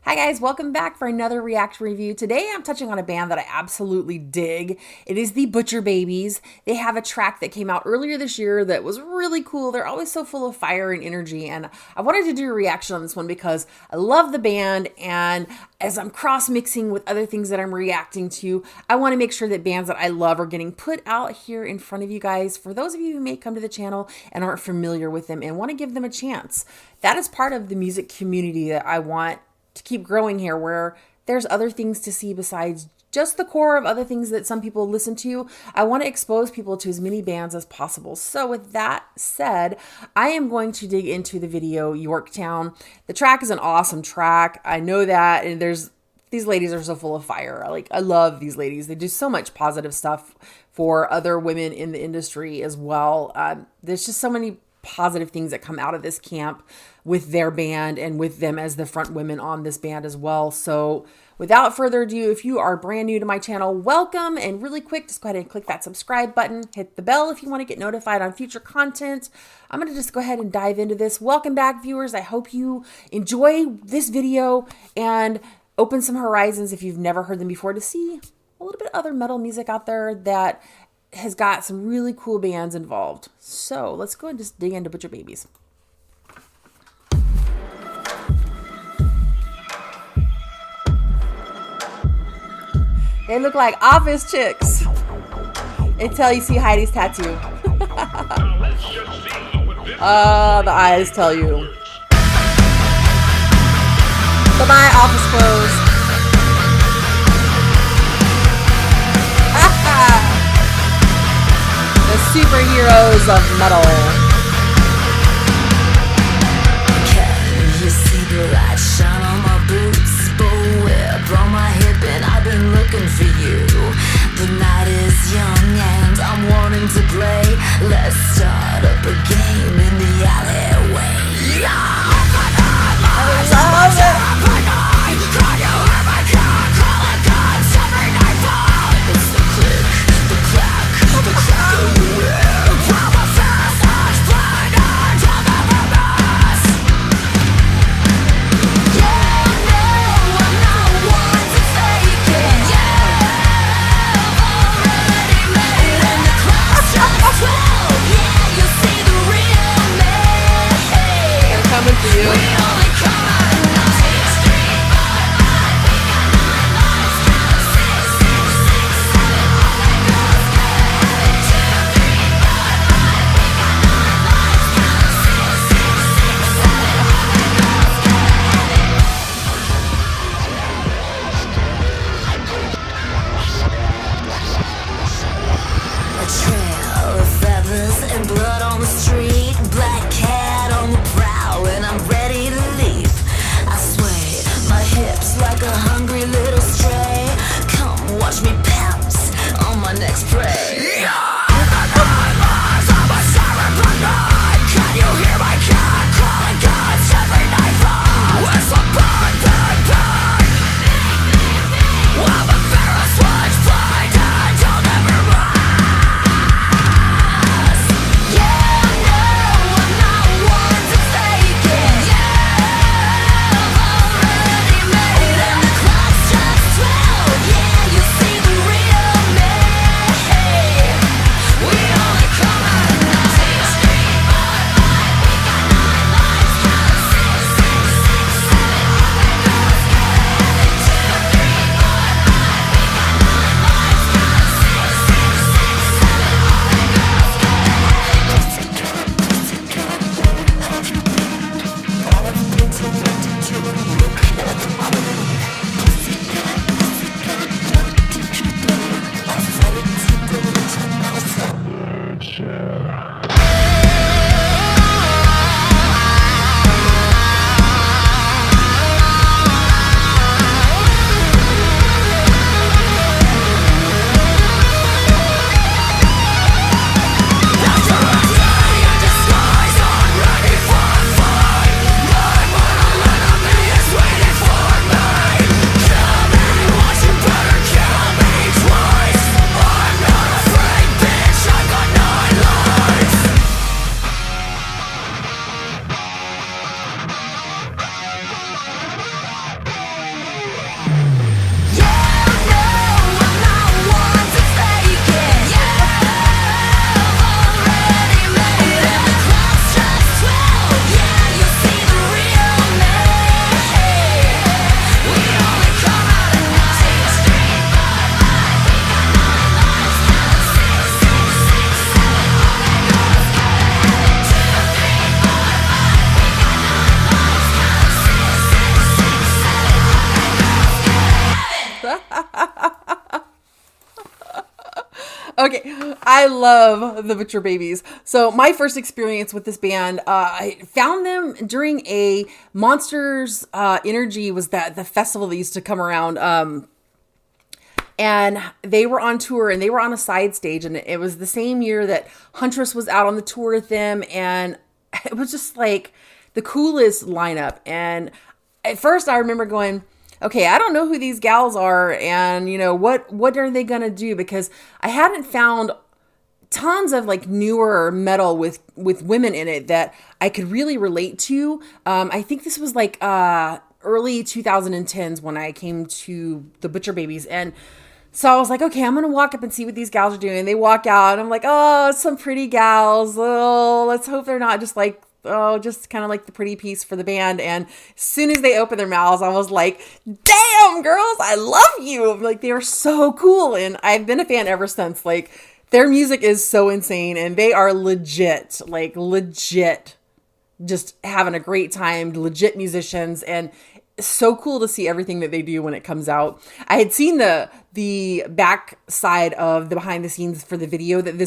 Hi guys, welcome back for another reaction review. Today I'm touching on a band that I absolutely dig. It is the Butcher Babies. They have a track that came out earlier this year that was really cool. They're always so full of fire and energy, and I wanted to do a reaction on this one because I love the band, and as I'm cross-mixing with other things that I'm reacting to, I want to make sure that bands that I love are getting put out here in front of you guys. For those of you who may come to the channel and aren't familiar with them and want to give them a chance, that is part of the music community that I want to keep growing here, where there's other things to see besides just the core of other things that some people listen to. I want to expose people to as many bands as possible. So with that said, I am going to dig into the video Yorktown. The track is an awesome track. I know that, and these ladies are so full of fire. I love these ladies. They do so much positive stuff for other women in the industry as well. There's just so many positive things that come out of this camp with their band and with them as the front women on this band as well. So without further ado, if you are brand new to my channel, welcome. And really quick, just go ahead and click that subscribe button, hit the bell if you want to get notified on future content. I'm going to just go ahead and dive into this. Welcome back, viewers. I hope you enjoy this video and open some horizons if you've never heard them before, to see a little bit of other metal music out there that has got some really cool bands involved. So let's go and just dig into Butcher Babies. They look like office chicks until you see Heidi's tattoo. The eyes tell you. Bye-bye, office clothes. The superheroes of metal. Can you see the light shine on my boots? Bullwhip on my hip, and I've been looking for you. The night is young and I'm wanting to play. Let's start up a game in the alleyway. I love it. Okay, I love the Butcher Babies. So my first experience with this band, I found them during a Monsters Energy, was that the festival that used to come around. And they were on tour and they were on a side stage, and it was the same year that Huntress was out on the tour with them. And it was just like the coolest lineup. And at first I remember going, okay, I don't know who these gals are, and you know, what are they going to do? Because I hadn't found tons of like newer metal with women in it that I could really relate to. I think this was like early 2010s when I came to the Butcher Babies. And so I was like, okay, I'm going to walk up and see what these gals are doing. They walk out and I'm like, oh, some pretty gals. Oh, let's hope they're not just like, oh, just kind of like the pretty piece for the band. And as soon as they opened their mouths, I was like, damn, girls, I love you. Like, they are so cool. And I've been a fan ever since. Like, their music is so insane and they are legit, like legit, just having a great time, legit musicians, and so cool to see everything that they do when it comes out. I had seen the back side of the behind the scenes for this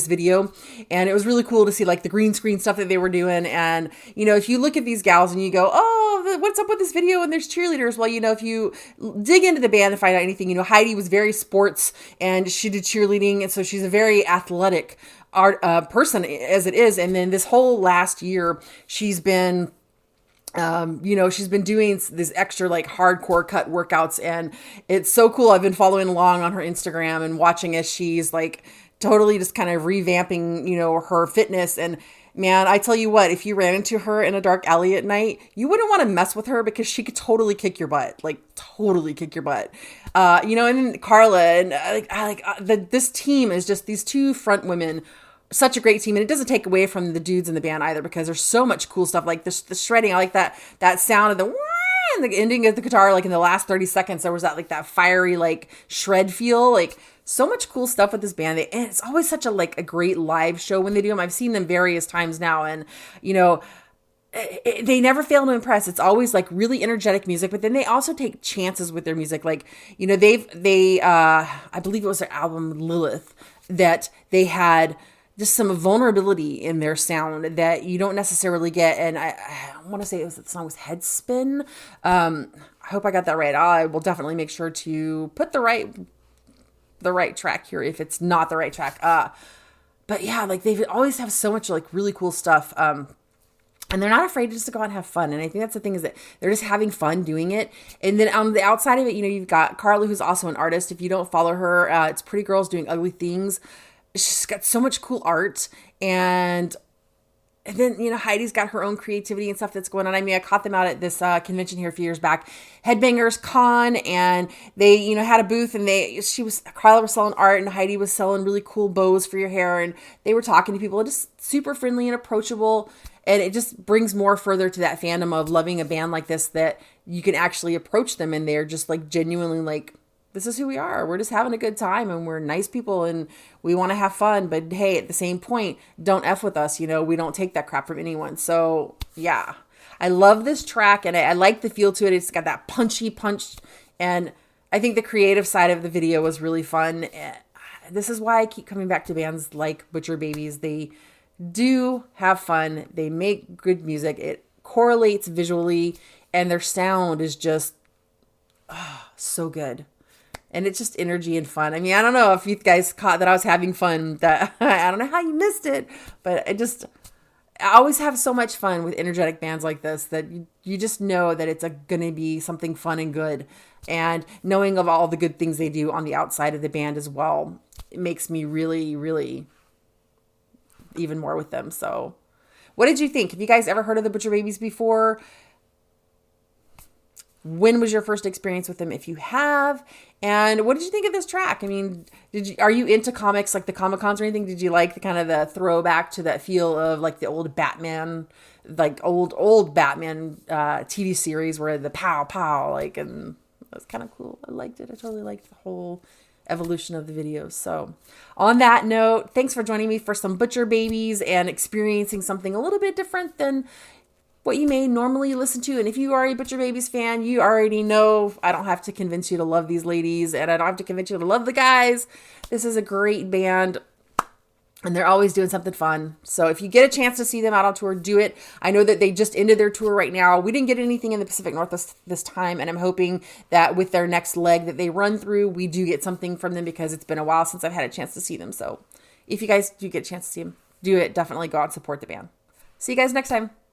video, and it was really cool to see like the green screen stuff that they were doing. And, you know, if you look at these gals and you go, oh, what's up with this video? And there's cheerleaders. Well, you know, if you dig into the band and find out anything, you know, Heidi was very sports and she did cheerleading. And so she's a very athletic person as it is. And then this whole last year, she's been she's been doing this extra like hardcore cut workouts, and it's so cool. I've been following along on her Instagram and watching as she's like totally just kind of revamping, you know, her fitness. And man, I tell you what, if you ran into her in a dark alley at night, you wouldn't want to mess with her because she could totally kick your butt, like totally kick your butt. And then Carla and this team is just these two front women. Such a great team, and it doesn't take away from the dudes in the band either, because there's so much cool stuff like the shredding. I like that sound of the and the ending of the guitar. Like in the last 30 seconds, there was that fiery like shred feel. Like so much cool stuff with this band. And it's always such a great live show when they do them. I've seen them various times now, and you know, they never fail to impress. It's always like really energetic music, but then they also take chances with their music. Like, you know, I believe it was their album Lilith that they had just some vulnerability in their sound that you don't necessarily get. And I want to say the song was Headspin. I hope I got that right. I will definitely make sure to put the right track here if it's not the right track. But yeah, like they always have so much like really cool stuff. And they're not afraid just to go out and have fun. And I think that's the thing, is that they're just having fun doing it. And then on the outside of it, you know, you've got Carla, who's also an artist. If you don't follow her, it's Pretty Girls Doing Ugly Things. She's got so much cool art. And then, you know, Heidi's got her own creativity and stuff that's going on. I mean, I caught them out at this convention here a few years back, Headbangers Con, and they, you know, had a booth, and Carla was selling art and Heidi was selling really cool bows for your hair, and they were talking to people, just super friendly and approachable. And it just brings more further to that fandom of loving a band like this, that you can actually approach them and they're just like genuinely like, this is who we are. We're just having a good time and we're nice people and we want to have fun. But hey, at the same point, don't F with us. You know, we don't take that crap from anyone. So yeah, I love this track and I like the feel to it. It's got that punchy punch. And I think the creative side of the video was really fun. This is why I keep coming back to bands like Butcher Babies. They do have fun. They make good music. It correlates visually and their sound is just so good. And it's just energy and fun. I mean, I don't know if you guys caught that I was having fun. That I don't know how you missed it, but I always have so much fun with energetic bands like this, that you just know that it's going to be something fun and good. And knowing of all the good things they do on the outside of the band as well, it makes me really, really even more with them. So what did you think? Have you guys ever heard of the Butcher Babies before? When was your first experience with them, if you have? And what did you think of this track? I mean, are you into comics, like the Comic-Cons or anything? Did you like the kind of the throwback to that feel of like the old Batman, like old Batman TV series where the pow pow, like, and it was kind of cool. I liked it. I totally liked the whole evolution of the videos. So on that note, thanks for joining me for some Butcher Babies and experiencing something a little bit different than what you may normally listen to. And if you are a Butcher Babies fan, you already know I don't have to convince you to love these ladies, and I don't have to convince you to love the guys. This is a great band. And they're always doing something fun. So if you get a chance to see them out on tour, do it. I know that they just ended their tour right now. We didn't get anything in the Pacific Northwest this time, and I'm hoping that with their next leg that they run through, we do get something from them, because it's been a while since I've had a chance to see them. So if you guys do get a chance to see them, do it. Definitely go out and support the band. See you guys next time.